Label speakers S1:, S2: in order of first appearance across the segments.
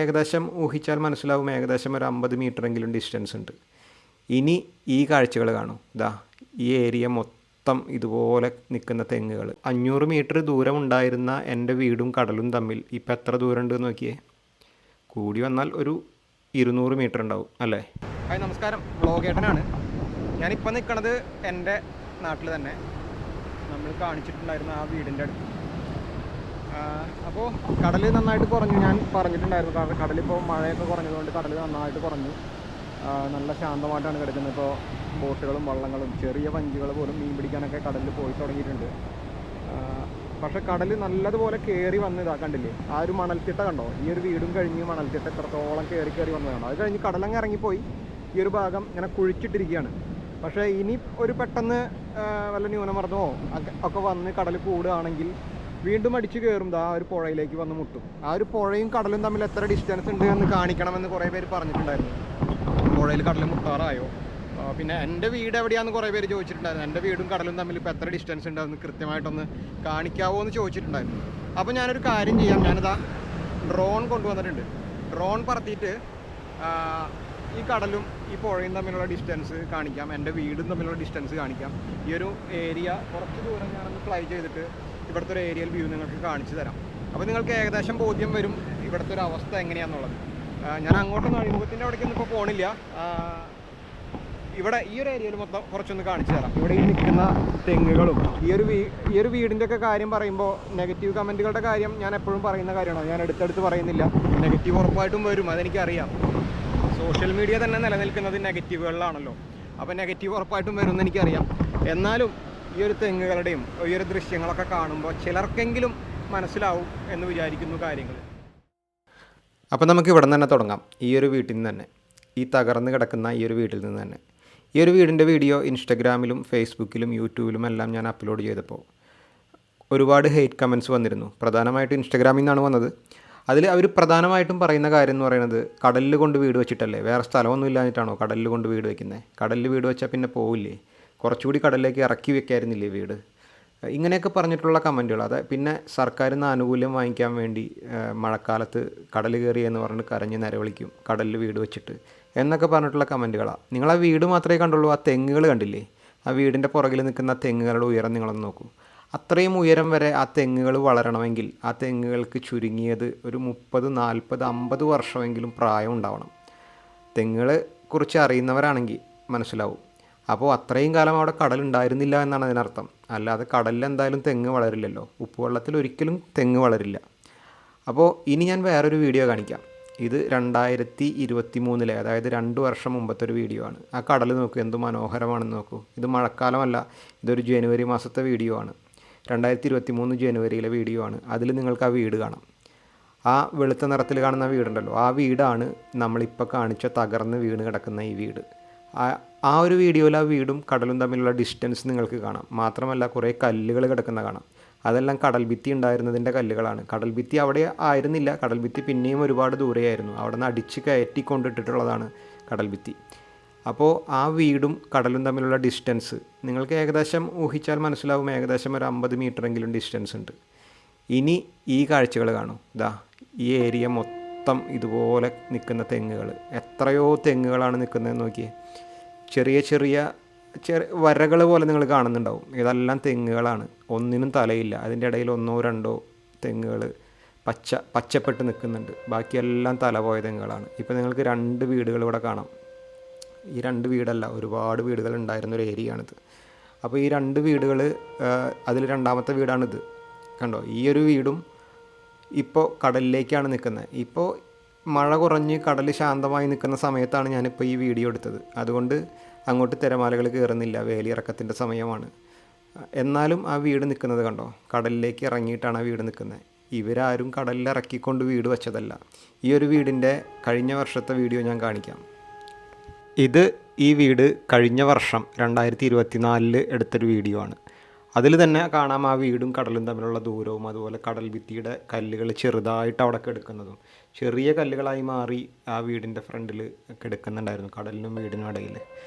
S1: ഏകദേശം ഊഹിച്ചാൽ മനസ്സിലാവും, ഏകദേശം ഒരു 50 മീറ്ററെങ്കിലും ഡിസ്റ്റൻസ് ഉണ്ട്. ഇനി ഈ കാഴ്ചകൾ കാണും. ഈ ഏരിയ മൊത്തം ഇതുപോലെ നിൽക്കുന്ന തെങ്ങുകൾ. 500 മീറ്റർ ദൂരം ഉണ്ടായിരുന്ന എൻ്റെ വീടും കടലും തമ്മിൽ ഇപ്പം എത്ര ദൂരം ഉണ്ടെന്ന് നോക്കിയേ. കൂടി വന്നാൽ ഒരു 200 മീറ്റർ ഉണ്ടാവും അല്ലേ. ഹായ്, നമസ്കാരം. വ്ളോഗേട്ടനാണ്. ഞാനിപ്പോൾ നിൽക്കണത് എൻ്റെ നാട്ടിൽ തന്നെ, നമ്മൾ കാണിച്ചിട്ടുണ്ടായിരുന്ന ആ വീടിൻ്റെ അടുത്ത്. അപ്പോൾ കടൽ നന്നായിട്ട് കുറഞ്ഞു. ഞാൻ പറഞ്ഞിട്ടുണ്ടായിരുന്നു, കാരണം കടലിപ്പോൾ മഴയൊക്കെ കുറഞ്ഞതുകൊണ്ട് കടൽ നന്നായിട്ട് കുറഞ്ഞു. നല്ല ശാന്തമായിട്ടാണ് കിടക്കുന്നത്. ഇപ്പോൾ ബോട്ടുകളും വള്ളങ്ങളും ചെറിയ വഞ്ചികൾ പോലും മീൻ പിടിക്കാനൊക്കെ കടലിൽ പോയി തുടങ്ങിയിട്ടുണ്ട്. പക്ഷേ കടൽ നല്ലതുപോലെ കയറി വന്നതാ, കണ്ടില്ലേ? ആ ഒരു മണൽത്തിട്ട കണ്ടോ? ഈ ഒരു വീടും കഴിഞ്ഞ് മണൽത്തിട്ട എത്രത്തോളം കയറി വന്നതാണ്. അത് കഴിഞ്ഞ് കടലങ്ങ് ഇറങ്ങിപ്പോയി ഈ ഒരു ഭാഗം ഇങ്ങനെ കുഴിച്ചിട്ടിരിക്കുകയാണ്. പക്ഷേ ഇനി ഒരു പെട്ടെന്ന് വല്ല ന്യൂനമർദ്ദമോ ഒക്കെ വന്ന് കടൽ കൂടുകയാണെങ്കിൽ വീണ്ടും അടിച്ച് കയറും, ആ ഒരു പുഴയിലേക്ക് വന്ന് മുട്ടും. ആ ഒരു പുഴയും കടലും തമ്മിൽ എത്ര ഡിസ്റ്റൻസ് ഉണ്ട് എന്ന് കാണിക്കണമെന്ന് കുറേ പേര് പറഞ്ഞിട്ടുണ്ടായിരുന്നു. പുഴയിൽ കടൽ മുട്ടാറായോ? പിന്നെ എൻ്റെ വീട് എവിടെയാണെന്ന് കുറേ പേര് ചോദിച്ചിട്ടുണ്ടായിരുന്നു. എൻ്റെ വീടും കടലും തമ്മിൽ ഇപ്പോൾ എത്ര ഡിസ്റ്റൻസ് ഉണ്ടെന്ന് കൃത്യമായിട്ടൊന്ന് കാണിക്കാവോ എന്ന് ചോദിച്ചിട്ടുണ്ടായിരുന്നു. അപ്പോൾ ഞാനൊരു കാര്യം ചെയ്യാം, ഞാനിതാ ഡ്രോൺ കൊണ്ടുവന്നിട്ടുണ്ട്. ഡ്രോൺ പറത്തിയിട്ട് ഈ കടലും ഈ പുഴയും തമ്മിലുള്ള ഡിസ്റ്റൻസ് കാണിക്കാം, എൻ്റെ വീടും തമ്മിലുള്ള ഡിസ്റ്റൻസ് കാണിക്കാം. ഈ ഒരു ഏരിയ കുറച്ച് ദൂരം ഞാനൊന്ന് ഫ്ലൈ ചെയ്തിട്ട് ഇവിടുത്തെ ഒരു ഏരിയൽ വ്യൂ നിങ്ങൾക്ക് കാണിച്ചു തരാം. അപ്പോൾ നിങ്ങൾക്ക് ഏകദേശം ബോധ്യം വരും ഇവിടുത്തെ ഒരു അവസ്ഥ എങ്ങനെയാണെന്നുള്ളത്. ഞാൻ അങ്ങോട്ടൊന്നും അഴിമുഖത്തിൻ്റെ അവിടേക്കൊന്നും ഇപ്പോൾ പോകണില്ല. ഇവിടെ ഈ ഒരു ഏരിയയിൽ മൊത്തം കുറച്ചൊന്ന് കാണിച്ചു തരാം. ഇവിടെ ഈ നിൽക്കുന്ന തെങ്ങുകളും ഈ ഒരു വീടിൻ്റെ ഒക്കെ കാര്യം പറയുമ്പോൾ നെഗറ്റീവ് കമൻറ്റുകളുടെ കാര്യം ഞാൻ എപ്പോഴും പറയുന്ന കാര്യമാണ്. ഞാൻ അടുത്തടുത്ത് പറയുന്നില്ല. നെഗറ്റീവ് ഉറപ്പായിട്ടും വരും, അതെനിക്കറിയാം. സോഷ്യൽ മീഡിയ തന്നെ നിലനിൽക്കുന്നത് നെഗറ്റീവുകളിലാണല്ലോ. അപ്പോൾ നെഗറ്റീവ് ഉറപ്പായിട്ടും വരും എന്ന് എനിക്കറിയാം. എന്നാലും ഈ ഒരു തെങ്ങുകളുടെയും ഈ ഒരു ദൃശ്യങ്ങളൊക്കെ കാണുമ്പോൾ ചിലർക്കെങ്കിലും മനസ്സിലാവും എന്ന് വിചാരിക്കുന്നു കാര്യങ്ങൾ. അപ്പോൾ നമുക്ക് ഇവിടെ നിന്ന് തന്നെ തുടങ്ങാം. ഈ ഒരു വീട്ടിൽ നിന്ന് തന്നെ, ഈ തകർന്ന് കിടക്കുന്ന ഈ ഒരു വീട്ടിൽ നിന്ന് തന്നെ. ഈ ഒരു വീടിൻ്റെ വീഡിയോ ഇൻസ്റ്റഗ്രാമിലും ഫേസ്ബുക്കിലും യൂട്യൂബിലും എല്ലാം ഞാൻ അപ്ലോഡ് ചെയ്തപ്പോൾ ഒരുപാട് ഹെയ്റ്റ് കമൻറ്റ്സ് വന്നിരുന്നു. പ്രധാനമായിട്ടും ഇൻസ്റ്റഗ്രാമിൽ നിന്നാണ് വന്നത്. അതിൽ അവർ പ്രധാനമായിട്ടും പറയുന്ന കാര്യം എന്ന് പറയുന്നത്, കടലിൽ കൊണ്ട് വീട് വെച്ചിട്ടല്ലേ, വേറെ സ്ഥലമൊന്നും ഇല്ലാഞ്ഞിട്ടാണോ കടലിൽ കൊണ്ട് വീട് വെക്കുന്നത്? കടലിൽ വീട് വെച്ചാൽ പിന്നെ പോവില്ലേ? കുറച്ചുകൂടി കടലിലേക്ക് ഇറക്കി വെക്കായിരുന്നില്ലേ വീട്? ഇങ്ങനെയൊക്കെ പറഞ്ഞിട്ടുള്ള കമൻറ്റുകൾ. അത് പിന്നെ സർക്കാരിൽ ആനുകൂല്യം വാങ്ങിക്കാൻ വേണ്ടി മഴക്കാലത്ത് കടൽ കയറി എന്ന് പറഞ്ഞിട്ട് കരഞ്ഞ് നിലവിളിക്കും, കടലിൽ വീട് വെച്ചിട്ട് എന്നൊക്കെ പറഞ്ഞിട്ടുള്ള കമൻറ്റുകളാണ്. നിങ്ങൾ ആ വീട് മാത്രമേ കണ്ടുള്ളൂ, ആ തെങ്ങുകൾ കണ്ടില്ലേ? ആ വീടിൻ്റെ പുറകിൽ നിൽക്കുന്ന തെങ്ങുകളുടെ ഉയരം നിങ്ങളൊന്ന് നോക്കൂ. അത്രയും ഉയരം വരെ ആ തെങ്ങുകൾ വളരണമെങ്കിൽ ആ തെങ്ങുകൾക്ക് ചുരുങ്ങിയത് ഒരു 30, 40, 50 വർഷമെങ്കിലും പ്രായം ഉണ്ടാവണം. തെങ്ങുകളെ കുറിച്ച് അറിയുന്നവരാണെങ്കിൽ മനസ്സിലാവും. അപ്പോൾ അത്രയും കാലം അവിടെ കടലുണ്ടായിരുന്നില്ല എന്നാണ് അതിനർത്ഥം. അല്ലാതെ കടലിൽ എന്തായാലും തെങ്ങ് വളരില്ലല്ലോ, ഉപ്പുവെള്ളത്തിൽ ഒരിക്കലും തെങ്ങ് വളരില്ല. അപ്പോൾ ഇനി ഞാൻ വേറൊരു വീഡിയോ കാണിക്കാം. ഇത് 2023, അതായത് 2 വർഷം മുമ്പത്തെ ഒരു വീഡിയോ ആണ്. ആ കടൽ നോക്കൂ, എന്ത് മനോഹരമാണെന്ന് നോക്കൂ. ഇത് മഴക്കാലമല്ല, ഇതൊരു ജനുവരി മാസത്തെ വീഡിയോ ആണ്. 2023 ജനുവരിയിലെ വീഡിയോ ആണ്. അതിൽ നിങ്ങൾക്ക് ആ വീട് കാണാം. ആ വെളുത്ത നിറത്തിൽ കാണുന്ന വീടുണ്ടല്ലോ, ആ വീടാണ് നമ്മളിപ്പോൾ കാണിച്ച തകർന്ന് വീണ് കിടക്കുന്ന ഈ വീട്. ആ ഒരു വീഡിയോയിൽ ആ വീടും കടലും തമ്മിലുള്ള ഡിസ്റ്റൻസ് നിങ്ങൾക്ക് കാണാം. മാത്രമല്ല കുറേ കല്ലുകൾ കിടക്കുന്ന കാണാം. അതെല്ലാം കടൽ ഭിത്തി ഉണ്ടായിരുന്നതിൻ്റെ കല്ലുകളാണ്. കടൽ ഭിത്തി അവിടെ ആയിരുന്നില്ല, കടൽ ഭിത്തി പിന്നെയും ഒരുപാട് ദൂരെയായിരുന്നു. അവിടെ നിന്ന് അടിച്ച് കയറ്റിക്കൊണ്ടിട്ടിട്ടുള്ളതാണ് കടൽ ഭിത്തി. അപ്പോൾ ആ വീടും കടലും തമ്മിലുള്ള ഡിസ്റ്റൻസ് നിങ്ങൾക്ക് ഏകദേശം ഊഹിച്ചാൽ മനസ്സിലാവും, ഏകദേശം ഒരു 50 മീറ്ററെങ്കിലും ഡിസ്റ്റൻസ് ഉണ്ട്. ഇനി ഈ കാഴ്ചകൾ കാണും. ഈ ഏരിയ മൊത്തം ഇതുപോലെ നിൽക്കുന്ന തെങ്ങുകൾ. എത്രയോ തെങ്ങുകളാണ് നിൽക്കുന്നതെന്ന് നോക്കിയേ. ചെറിയ വരകൾ പോലെ നിങ്ങൾ കാണുന്നുണ്ടാവും. ഇതെല്ലാം തെങ്ങുകളാണ്, ഒന്നിനും തലയില്ല. അതിൻ്റെ ഇടയിൽ 1, 2 തെങ്ങുകൾ പച്ചപ്പെട്ട് നിൽക്കുന്നുണ്ട്. ബാക്കിയെല്ലാം തല പോയ തെങ്ങുകളാണ്. ഇപ്പോൾ നിങ്ങൾക്ക് 2 വീടുകൾ ഇവിടെ കാണാം. ഈ 2 വീടല്ല, ഒരുപാട് വീടുകൾ ഉണ്ടായിരുന്നൊരു ഏരിയ ആണിത്. അപ്പോൾ ഈ 2 വീടുകൾ, അതിൽ രണ്ടാമത്തെ വീടാണിത്. കണ്ടോ? ഈ ഒരു വീടും ഇപ്പോൾ കടലിലേക്കാണ് നിൽക്കുന്നത്. ഇപ്പോൾ മഴ കുറഞ്ഞ് കടൽ ശാന്തമായി നിൽക്കുന്ന സമയത്താണ് ഞാനിപ്പോൾ ഈ വീഡിയോ എടുത്തത്. അതുകൊണ്ട് അങ്ങോട്ട് തിരമാലകൾ കയറുന്നില്ല, വേലിയിറക്കത്തിൻ്റെ സമയമാണ്. എന്നാലും ആ വീട് നിൽക്കുന്നത് കണ്ടോ? കടലിലേക്ക് ഇറങ്ങിയിട്ടാണ് ആ വീട് നിൽക്കുന്നത്. ഇവരാരും കടലിൽ ഇറക്കിക്കൊണ്ട് വീട് വെച്ചതല്ല. ഈ ഒരു വീടിൻ്റെ കഴിഞ്ഞ വർഷത്തെ വീഡിയോ ഞാൻ കാണിക്കാം. ഈ വീട് കഴിഞ്ഞ വർഷം 2024 എടുത്തൊരു വീഡിയോ ആണ്. അതിൽ തന്നെ കാണാം ആ വീടും കടലും തമ്മിലുള്ള ദൂരവും, അതുപോലെ കടൽ ഭിത്തിയുടെ കല്ലുകൾ ചെറുതായിട്ട് അവിടെ കിടക്കുന്നതും. ചെറിയ കല്ലുകളായി മാറി ആ വീടിൻ്റെ ഫ്രണ്ടിൽ കിടക്കുന്നുണ്ടായിരുന്നു, കടലിനും വീടിനും ഇടയിൽ.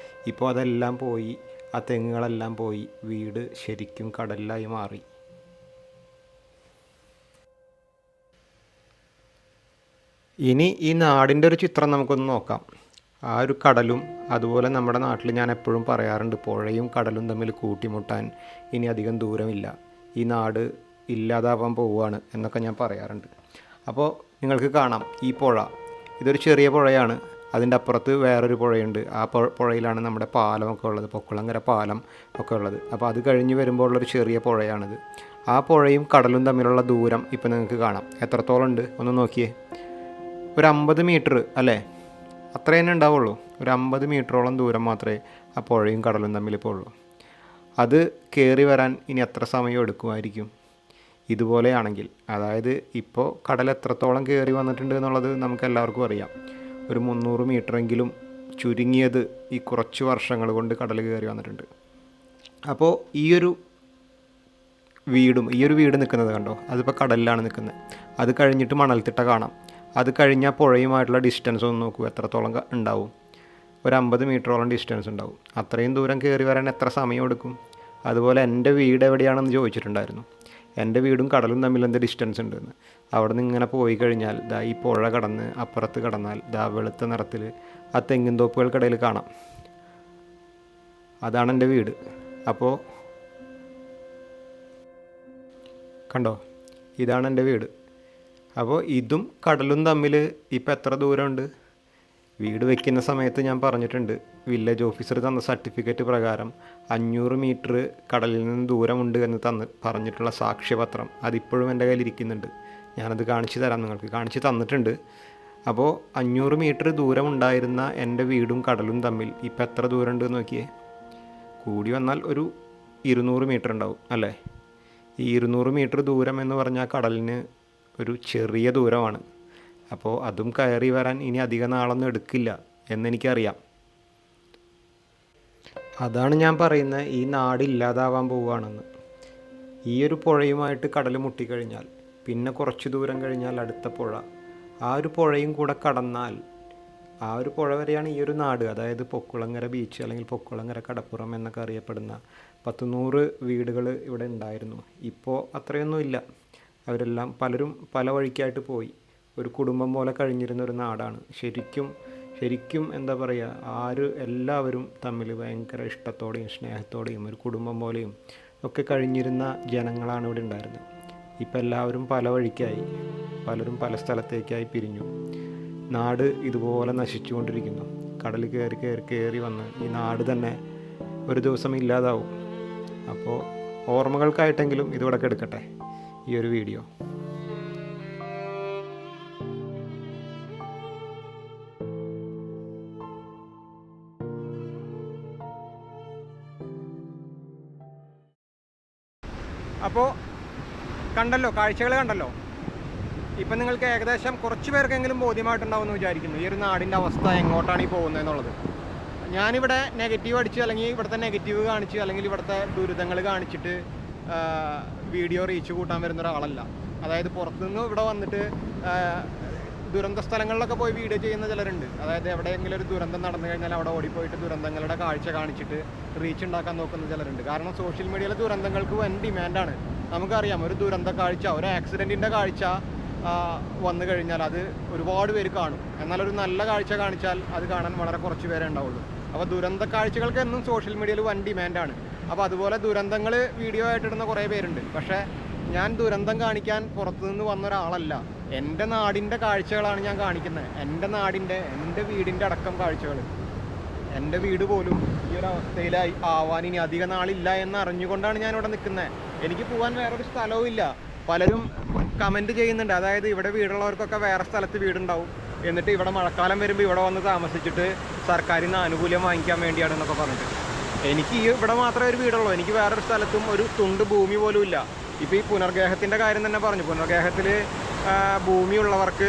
S1: ഇപ്പോൾ അതെല്ലാം പോയി, ആ തെങ്ങുകളെല്ലാം പോയി, വീട് ശരിക്കും കടലിലായി മാറി. ഇനി ഈ നാടിൻ്റെ ഒരു ചിത്രം നമുക്കൊന്ന് നോക്കാം. ആ ഒരു കടലും അതുപോലെ നമ്മുടെ നാട്ടിൽ ഞാൻ എപ്പോഴും പറയാറുണ്ട്, പുഴയും കടലും തമ്മിൽ കൂട്ടിമുട്ടാൻ ഇനി അധികം ദൂരമില്ല, ഈ നാട് ഇല്ലാതാവാൻ പോവുകയാണ് എന്നൊക്കെ ഞാൻ പറയാറുണ്ട്. അപ്പോൾ നിങ്ങൾക്ക് കാണാം ഈ പുഴ, ഇതൊരു ചെറിയ പുഴയാണ്. അതിൻ്റെ അപ്പുറത്ത് വേറൊരു പുഴയുണ്ട്. ആ പുഴയിലാണ് നമ്മുടെ പാലമൊക്കെ ഉള്ളത്, പൊക്കുളങ്ങര പാലം ഒക്കെ ഉള്ളത്. അപ്പോൾ അത് കഴിഞ്ഞ് വരുമ്പോൾ ഉള്ളൊരു ചെറിയ പുഴയാണിത്. ആ പുഴയും കടലും തമ്മിലുള്ള ദൂരം ഇപ്പം നിങ്ങൾക്ക് കാണാം. എത്രത്തോളം ഉണ്ട് ഒന്ന് നോക്കിയേ. ഒരു 50 മീറ്റർ അല്ലേ, അത്ര തന്നെ ഉണ്ടാവുള്ളൂ. ഒരു 50 മീറ്ററോളം ദൂരം മാത്രമേ ആ പുഴയും കടലും തമ്മിൽ ഇപ്പോൾ ഉള്ളൂ. അത് കയറി വരാൻ ഇനി എത്ര സമയം എടുക്കുമായിരിക്കും ഇതുപോലെയാണെങ്കിൽ? അതായത് ഇപ്പോൾ കടൽ എത്രത്തോളം കയറി വന്നിട്ടുണ്ട് എന്നുള്ളത് നമുക്ക് എല്ലാവർക്കും അറിയാം. ഒരു 300 മീറ്ററെങ്കിലും ചുരുങ്ങിയത് ഈ കുറച്ച് വർഷങ്ങൾ കൊണ്ട് കടൽ കയറി വന്നിട്ടുണ്ട്. അപ്പോൾ ഈ ഒരു വീട് നിൽക്കുന്നത് കണ്ടോ, അതിപ്പോൾ കടലിലാണ് നിൽക്കുന്നത്. അത് കഴിഞ്ഞിട്ട് മണൽത്തിട്ട കാണാം. അത് കഴിഞ്ഞാൽ പുഴയുമായിട്ടുള്ള ഡിസ്റ്റൻസ് ഒന്ന് നോക്കൂ, എത്രത്തോളം ഉണ്ടാവും? ഒരു 50 മീറ്ററോളം ഡിസ്റ്റൻസ് ഉണ്ടാവും. അത്രയും ദൂരം കയറി വരാൻ എത്ര സമയം എടുക്കും? അതുപോലെ എൻ്റെ വീട് എവിടെയാണെന്ന് ചോദിച്ചിട്ടുണ്ടായിരുന്നു. എൻ്റെ വീടും കടലും തമ്മിൽ എന്ത് ഡിസ്റ്റൻസ് ഉണ്ടെന്ന്. അവിടെ നിന്ന് ഇങ്ങനെ പോയി കഴിഞ്ഞാൽ ദാ ഈ പുഴ കടന്ന് അപ്പുറത്ത് കടന്നാൽ ദാ വെളുത്ത നിറത്തിൽ ആ തെങ്ങിൻ തോപ്പുകൾക്കിടയിൽ കാണാം. അതാണ് എൻ്റെ വീട്. അപ്പോൾ കണ്ടോ, ഇതാണ് എൻ്റെ വീട്. അപ്പോൾ ഇതും കടലും തമ്മിൽ ഇപ്പം എത്ര ദൂരമുണ്ട്? വീട് വയ്ക്കുന്ന സമയത്ത് ഞാൻ പറഞ്ഞിട്ടുണ്ട്, വില്ലേജ് ഓഫീസർ തന്ന സർട്ടിഫിക്കറ്റ് പ്രകാരം 500 മീറ്റർ കടലിൽ നിന്ന് ദൂരമുണ്ട് എന്ന് പറഞ്ഞിട്ടുള്ള സാക്ഷ്യപത്രം അതിപ്പോഴും എൻ്റെ കയ്യിൽ ഇരിക്കുന്നുണ്ട്. ഞാനത് കാണിച്ചു തരാം, നിങ്ങൾക്ക് കാണിച്ച് തന്നിട്ടുണ്ട്. അപ്പോൾ 500 മീറ്റർ ദൂരമുണ്ടായിരുന്ന എൻ്റെ വീടും കടലും തമ്മിൽ ഇപ്പം എത്ര ദൂരമുണ്ട് നോക്കിയേ. കൂടി വന്നാൽ ഒരു 200 മീറ്റർ ഉണ്ടാവും അല്ലേ. ഈ 200 മീറ്റർ ദൂരം എന്ന് പറഞ്ഞാൽ കടലിന് ഒരു ചെറിയ ദൂരമാണ്. അപ്പോൾ അതും കയറി വരാൻ ഇനി അധിക നാളൊന്നും എടുക്കില്ല എന്നെനിക്കറിയാം. അതാണ് ഞാൻ പറയുന്നത്, ഈ നാട് ഇല്ലാതാവാൻ പോവുകയാണെന്ന്. ഈ ഒരു പുഴയുമായിട്ട് കടൽ മുട്ടിക്കഴിഞ്ഞാൽ പിന്നെ കുറച്ച് ദൂരം കഴിഞ്ഞാൽ അടുത്ത പുഴ, ആ ഒരു പുഴയും കൂടെ കടന്നാൽ ആ ഒരു പുഴ വരെയാണ് ഈ ഒരു നാട്. അതായത് പൊക്കുളങ്ങര ബീച്ച് അല്ലെങ്കിൽ പൊക്കുളങ്ങര കടപ്പുറം എന്നൊക്കെ അറിയപ്പെടുന്ന 100 വീടുകൾ ഇവിടെ ഉണ്ടായിരുന്നു. ഇപ്പോൾ അത്രയൊന്നും ഇല്ല. അവരെല്ലാം പലരും പല വഴിക്കായിട്ട് പോയി. ഒരു കുടുംബം പോലെ കഴിഞ്ഞിരുന്ന ഒരു നാടാണ്. ശരിക്കും എന്താ പറയുക, എല്ലാവരും തമ്മിൽ ഭയങ്കര ഇഷ്ടത്തോടെയും സ്നേഹത്തോടെയും ഒരു കുടുംബം പോലെയും ഒക്കെ കഴിഞ്ഞിരുന്ന ജനങ്ങളാണ് ഇവിടെ ഉണ്ടായിരുന്നത്. ഇപ്പം എല്ലാവരും പല വഴിക്കായി, പലരും പല സ്ഥലത്തേക്കായി പിരിഞ്ഞു. നാട് ഇതുപോലെ നശിച്ചുകൊണ്ടിരിക്കുന്നു. കടൽ കയറി വന്ന് ഈ നാട് തന്നെ ഒരു ദിവസം ഇല്ലാതാവും. അപ്പോൾ ഓർമ്മകൾക്കായിട്ടെങ്കിലും ഇതിവിടെ എടുക്കട്ടെ ഈ ഒരു വീഡിയോ. അപ്പോൾ കണ്ടല്ലോ, കാഴ്ചകൾ കണ്ടല്ലോ. ഇപ്പം നിങ്ങൾക്ക് ഏകദേശം കുറച്ച് പേർക്കെങ്കിലും ബോധ്യമായിട്ടുണ്ടാവും എന്ന് വിചാരിക്കുന്നു ഈ ഒരു നാടിൻ്റെ അവസ്ഥ എങ്ങോട്ടാണ് ഈ പോകുന്നത് എന്നുള്ളത്. ഞാനിവിടെ നെഗറ്റീവ് അടിച്ച് അല്ലെങ്കിൽ ഇവിടുത്തെ നെഗറ്റീവ് കാണിച്ച് അല്ലെങ്കിൽ ഇവിടുത്തെ ദുരിതങ്ങൾ കാണിച്ചിട്ട് വീഡിയോ റീച്ച് കൂട്ടാൻ വരുന്ന ഒരാളല്ല. അതായത് പുറത്തുനിന്ന് ഇവിടെ വന്നിട്ട് ദുരന്ത സ്ഥലങ്ങളിലൊക്കെ പോയി വീഡിയോ ചെയ്യുന്ന ചിലരുണ്ട്. അതായത് എവിടെയെങ്കിലും ഒരു ദുരന്തം നടന്നു കഴിഞ്ഞാൽ അവിടെ ഓടിപ്പോയിട്ട് ദുരന്തങ്ങളുടെ കാഴ്ച കാണിച്ചിട്ട് റീച്ച് ഉണ്ടാക്കാൻ നോക്കുന്ന ചിലരുണ്ട്. കാരണം സോഷ്യൽ മീഡിയയിലെ ദുരന്തങ്ങൾക്ക് വൻ ഡിമാൻഡാണ്. നമുക്കറിയാം, ഒരു ദുരന്ത കാഴ്ച, ഒരു ആക്സിഡൻറ്റിൻ്റെ കാഴ്ച വന്നു കഴിഞ്ഞാൽ അത് ഒരുപാട് പേര് കാണും. എന്നാൽ ഒരു നല്ല കാഴ്ച കാണിച്ചാൽ അത് കാണാൻ വളരെ കുറച്ച് പേരേ ഉണ്ടാവുള്ളൂ. അപ്പോൾ ദുരന്ത കാഴ്ചകൾക്ക് എന്നും സോഷ്യൽ മീഡിയയിൽ വൻ ഡിമാൻഡാണ്. അപ്പോൾ അതുപോലെ ദുരന്തങ്ങൾ വീഡിയോ ആയിട്ടിടുന്ന കുറേ പേരുണ്ട്. പക്ഷേ ഞാൻ ദുരന്തം കാണിക്കാൻ പുറത്തുനിന്ന് വന്ന ഒരാളല്ല. എൻ്റെ നാടിൻ്റെ കാഴ്ചകളാണ് ഞാൻ കാണിക്കുന്നത്. എൻ്റെ വീടിൻ്റെ അടക്കം കാഴ്ചകൾ. എൻ്റെ വീട് പോലും ഈ ഒരു അവസ്ഥയിലായി ആവാൻ ഇനി അധിക നാളില്ല എന്ന് അറിഞ്ഞുകൊണ്ടാണ് ഞാനിവിടെ നിൽക്കുന്നത്. എനിക്ക് പോകാൻ വേറൊരു സ്ഥലവും ഇല്ല. പലരും കമൻറ്റ് ചെയ്യുന്നുണ്ട്, അതായത് ഇവിടെ വീടുള്ളവർക്കൊക്കെ വേറെ സ്ഥലത്ത് വീടുണ്ടാവും, എന്നിട്ട് ഇവിടെ മഴക്കാലം വരുമ്പോൾ ഇവിടെ വന്ന് താമസിച്ചിട്ട് സർക്കാരിൽ നിന്ന് ആനുകൂല്യം വാങ്ങിക്കാൻ വേണ്ടിയാണ് എന്നൊക്കെ പറഞ്ഞിട്ട്. എനിക്ക് ഇവിടെ മാത്രമേ ഒരു വീടുള്ളൂ. എനിക്ക് വേറൊരു സ്ഥലത്തും ഒരു തുണ്ട് ഭൂമി പോലും ഇല്ല. ഇപ്പോൾ ഈ പുനർഗേഹത്തിൻ്റെ കാര്യം തന്നെ പറഞ്ഞു. പുനർഗേഹത്തിൽ ഭൂമിയുള്ളവർക്ക്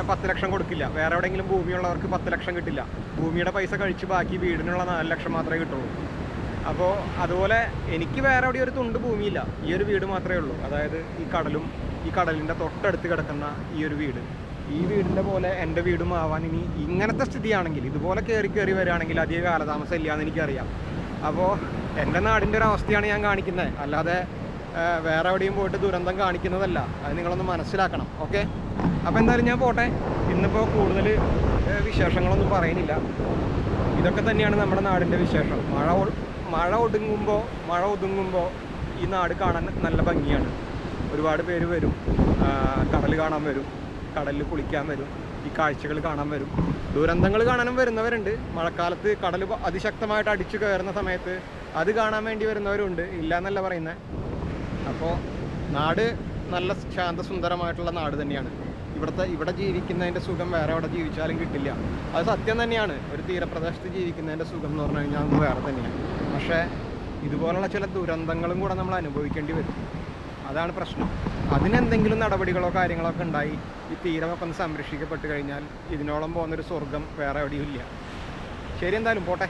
S1: 10 ലക്ഷം കൊടുക്കില്ല. വേറെ എവിടെയെങ്കിലും ഭൂമിയുള്ളവർക്ക് 10 ലക്ഷം കിട്ടില്ല. ഭൂമിയുടെ പൈസ കഴിച്ച് ബാക്കി വീടിനുള്ള 4 ലക്ഷം മാത്രമേ കിട്ടുള്ളൂ. അപ്പോൾ അതുപോലെ എനിക്ക് വേറെ എവിടെയും ഒരു തുണ്ട് ഭൂമിയില്ല. ഈ ഒരു വീട് മാത്രമേ ഉള്ളൂ. അതായത് ഈ കടലിൻ്റെ തൊട്ടടുത്ത് കിടക്കുന്ന ഈ ഒരു വീട്. ഈ വീടിൻ്റെ പോലെ എൻ്റെ വീടും ആവാൻ ഇനി ഇങ്ങനത്തെ സ്ഥിതിയാണെങ്കിൽ, ഇതുപോലെ കയറി വരികയാണെങ്കിൽ അധിക കാലതാമസം ഇല്ല എന്ന് എനിക്കറിയാം. അപ്പോൾ എൻ്റെ നാടിൻ്റെ ഒരു അവസ്ഥയാണ് ഞാൻ കാണിക്കുന്നത്, അല്ലാതെ വേറെ എവിടെയും പോയിട്ട് ദുരന്തം കാണിക്കുന്നതല്ല. അത് നിങ്ങളൊന്ന് മനസ്സിലാക്കണം. ഓക്കെ, അപ്പോൾ എന്തായാലും ഞാൻ പോട്ടെ. ഇന്നിപ്പോൾ കൂടുതൽ വിശേഷങ്ങളൊന്നും പറയുന്നില്ല. ഇതൊക്കെ തന്നെയാണ് നമ്മുടെ നാടിൻ്റെ വിശേഷം. മഴ ഒതുങ്ങുമ്പോൾ ഈ നാട് കാണാൻ നല്ല ഭംഗിയാണ്. ഒരുപാട് പേര് വരും, കടൽ കാണാൻ വരും, കടലിൽ കുളിക്കാൻ വരും, ഈ കാഴ്ചകൾ കാണാൻ വരും. ദുരന്തങ്ങൾ കാണാനും വരുന്നവരുണ്ട്. മഴക്കാലത്ത് കടൽ അതിശക്തമായിട്ട് അടിച്ചു കയറുന്ന സമയത്ത് അത് കാണാൻ വേണ്ടി വരുന്നവരുണ്ട്, ഇല്ല എന്നല്ല പറയുന്നത്. അപ്പോൾ നാട് നല്ല ശാന്തസുന്ദരമായിട്ടുള്ള നാട് തന്നെയാണ്. ഇവിടെ ജീവിക്കുന്നതിൻ്റെ സുഖം വേറെ എവിടെ ജീവിച്ചാലും കിട്ടില്ല. അത് സത്യം തന്നെയാണ്. ഒരു തീരപ്രദേശത്ത് ജീവിക്കുന്നതിൻ്റെ സുഖം എന്ന് പറഞ്ഞു കഴിഞ്ഞാൽ അത് വേറെ തന്നെയാണ്. പക്ഷേ ഇതുപോലുള്ള ചില ദുരന്തങ്ങളും കൂടെ നമ്മൾ അനുഭവിക്കേണ്ടി വരും. അതാണ് പ്രശ്നം. അതിനെന്തെങ്കിലും നടപടികളോ കാര്യങ്ങളോ ഒക്കെ ഉണ്ടായി ഈ തീരമൊക്കെ ഒന്ന് സംരക്ഷിക്കപ്പെട്ട് കഴിഞ്ഞാൽ ഇതിനോളം പോകുന്നൊരു സ്വർഗം വേറെ എവിടെയും ഇല്ല. ശരി, എന്തായാലും പോട്ടെ.